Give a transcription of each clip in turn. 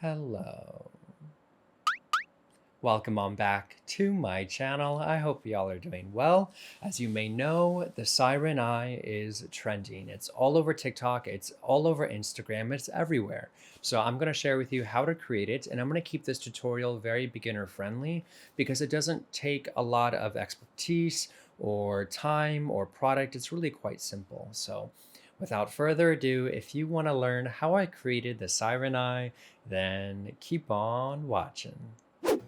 Hello. Welcome on back to my channel. I hope y'all are doing well. As you may know, the Siren Eye is trending. It's all over TikTok, it's all over Instagram, it's everywhere. So I'm going to share with you how to create it, and I'm going to keep this tutorial very beginner friendly because it doesn't take a lot of expertise or time or product. It's really quite simple. So without further ado, if you want to learn how I created the Siren Eye, then keep on watching.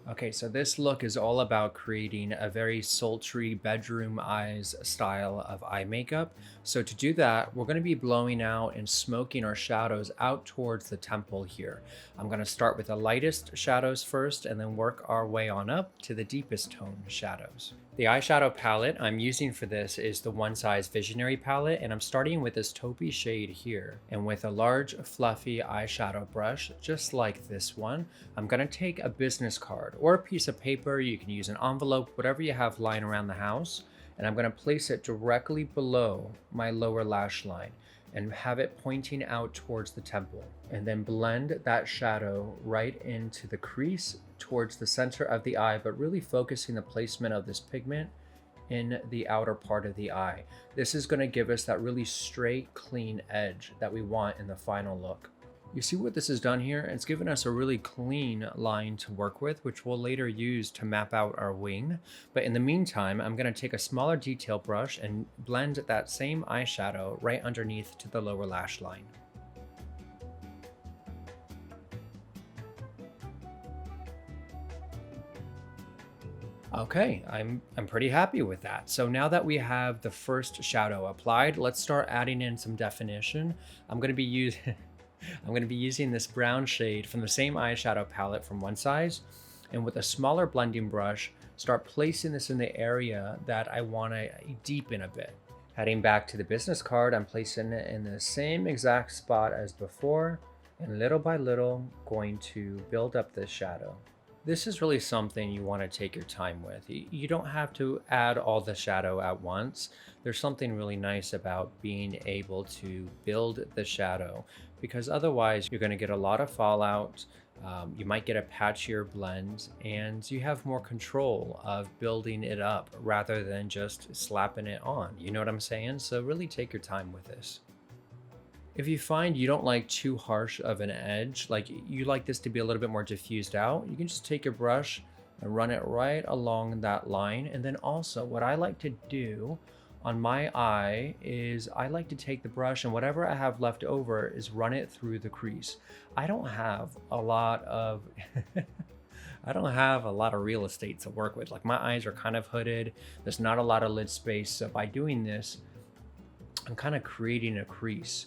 Okay, so this look is all about creating a very sultry bedroom eyes style of eye makeup. So to do that, we're going to be blowing out and smoking our shadows out towards the temple here. I'm going to start with the lightest shadows first and then work our way on up to the deepest tone shadows. The eyeshadow palette I'm using for this is the One Size Visionary palette, and I'm starting with this taupey shade here. And with a large fluffy eyeshadow brush, just like this one, I'm going to take a business card or a piece of paper. You can use an envelope, whatever you have lying around the house, and I'm going to place it directly below my lower lash line and have it pointing out towards the temple, and then blend that shadow right into the crease towards the center of the eye, but really focusing the placement of this pigment in the outer part of the eye. This is going to give us that really straight, clean edge that we want in the final look. You see what this has done here? It's given us a really clean line to work with, which we'll later use to map out our wing. But in the meantime, I'm going to take a smaller detail brush and blend that same eyeshadow right underneath to the lower lash line. Okay, I'm pretty happy with that. So now that we have the first shadow applied, let's start adding in some definition. I'm going to be using this brown shade from the same eyeshadow palette from One Size, and with a smaller blending brush, start placing this in the area that I want to deepen a bit. Heading back to the business card, I'm placing it in the same exact spot as before, and little by little going to build up this shadow. This is really something you want to take your time with. You don't have to add all the shadow at once. There's something really nice about being able to build the shadow, because otherwise you're going to get a lot of fallout. You might get a patchier blend, and you have more control of building it up rather than just slapping it on. You know what I'm saying? So really take your time with this. If you find you don't like too harsh of an edge, like you like this to be a little bit more diffused out, you can just take your brush and run it right along that line. And then also what I like to do on my eye is I like to take the brush, and whatever I have left over is run it through the crease. I don't have a lot of real estate to work with. Like, my eyes are kind of hooded. There's not a lot of lid space. So by doing this, I'm kind of creating a crease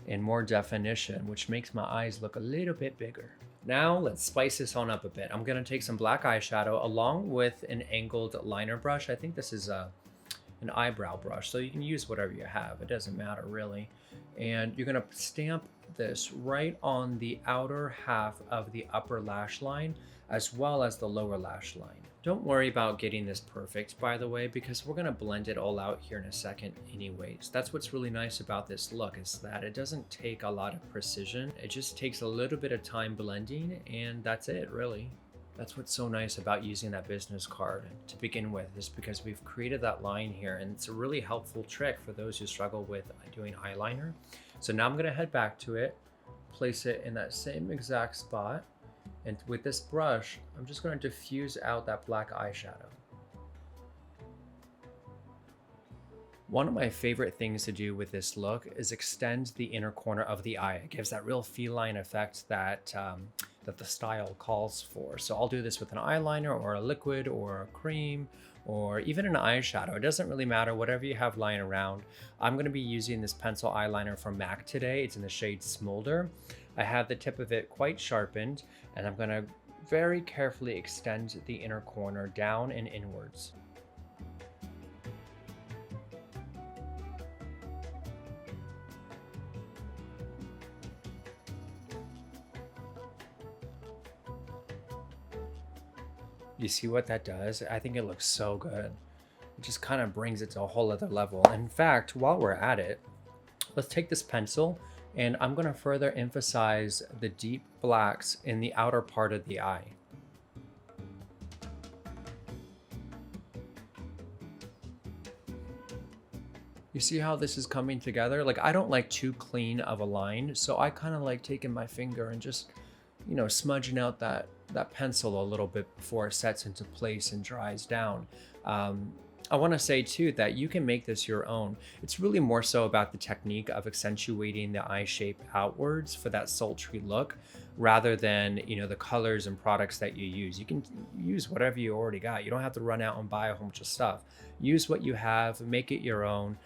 and more definition, which makes my eyes look a little bit bigger. Now let's spice this on up a bit. I'm gonna take some black eyeshadow along with an angled liner brush. I think this is an eyebrow brush, so you can use whatever you have. It doesn't matter really. And you're gonna stamp this right on the outer half of the upper lash line as well as the lower lash line. Don't worry about getting this perfect, by the way, because we're going to blend it all out here in a second anyways. That's what's really nice about this look, is that it doesn't take a lot of precision. It just takes a little bit of time blending, and that's it, really. That's what's so nice about using that business card to begin with, is because we've created that line here, and it's a really helpful trick for those who struggle with doing eyeliner. So now I'm going to head back to it, place it in that same exact spot. And with this brush, I'm just going to diffuse out that black eyeshadow. One of my favorite things to do with this look is extend the inner corner of the eye. It gives that real feline effect that the style calls for. So I'll do this with an eyeliner or a liquid or a cream or even an eyeshadow. It doesn't really matter, whatever you have lying around. I'm going to be using this pencil eyeliner from MAC today. It's in the shade Smolder. I have the tip of it quite sharpened, and I'm going to very carefully extend the inner corner down and inwards. You see what that does? I think it looks so good. It just kind of brings it to a whole other level. In fact, while we're at it, let's take this pencil And I'm going to further emphasize the deep blacks in the outer part of the eye. You see how this is coming together? Like, I don't like too clean of a line, so I kind of like taking my finger and just, you know, smudging out that pencil a little bit before it sets into place and dries down. I want to say too that you can make this your own. It's really more so about the technique of accentuating the eye shape outwards for that sultry look, rather than, you know, the colors and products that you use. You can use whatever you already got. You don't have to run out and buy a whole bunch of stuff. Use what you have, make it your own.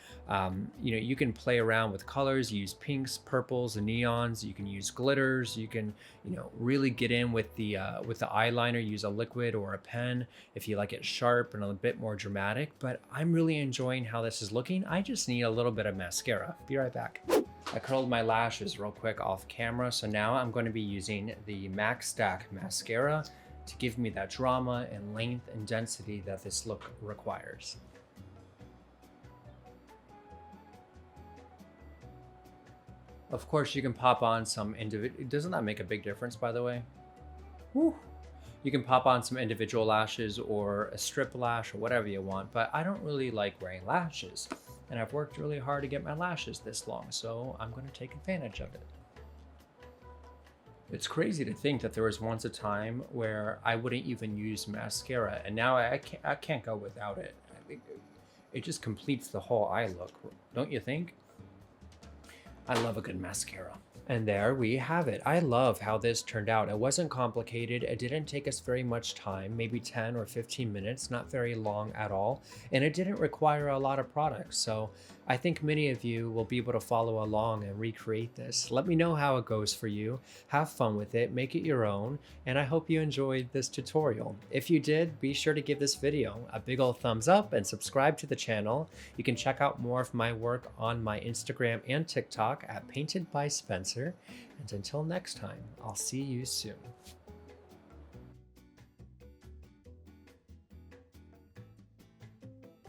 You know, you can play around with colors, use pinks, purples, and neons. You can use glitters. You can, you know, really get in with the eyeliner. Use a liquid or a pen if you like it sharp and a bit more dramatic. But I'm really enjoying how this is looking. I just need a little bit of mascara. Be right back. I curled my lashes real quick off camera, so now I'm going to be using the Macstack mascara to give me that drama and length and density that this look requires. Of course, you can pop on some individual. Doesn't that make a big difference, by the way? Woo. You can pop on some individual lashes or a strip lash or whatever you want, but I don't really like wearing lashes. And I've worked really hard to get my lashes this long, so I'm going to take advantage of it. It's crazy to think that there was once a time where I wouldn't even use mascara, and now I can't go without it. I think it just completes the whole eye look, don't you think? I love a good mascara. And there we have it. I love how this turned out. It wasn't complicated. It didn't take us very much time, maybe 10 or 15 minutes, not very long at all. And it didn't require a lot of products. So I think many of you will be able to follow along and recreate this. Let me know how it goes for you. Have fun with it, make it your own. And I hope you enjoyed this tutorial. If you did, be sure to give this video a big old thumbs up and subscribe to the channel. You can check out more of my work on my Instagram and TikTok at Painted by Spencer. And until next time, I'll see you soon.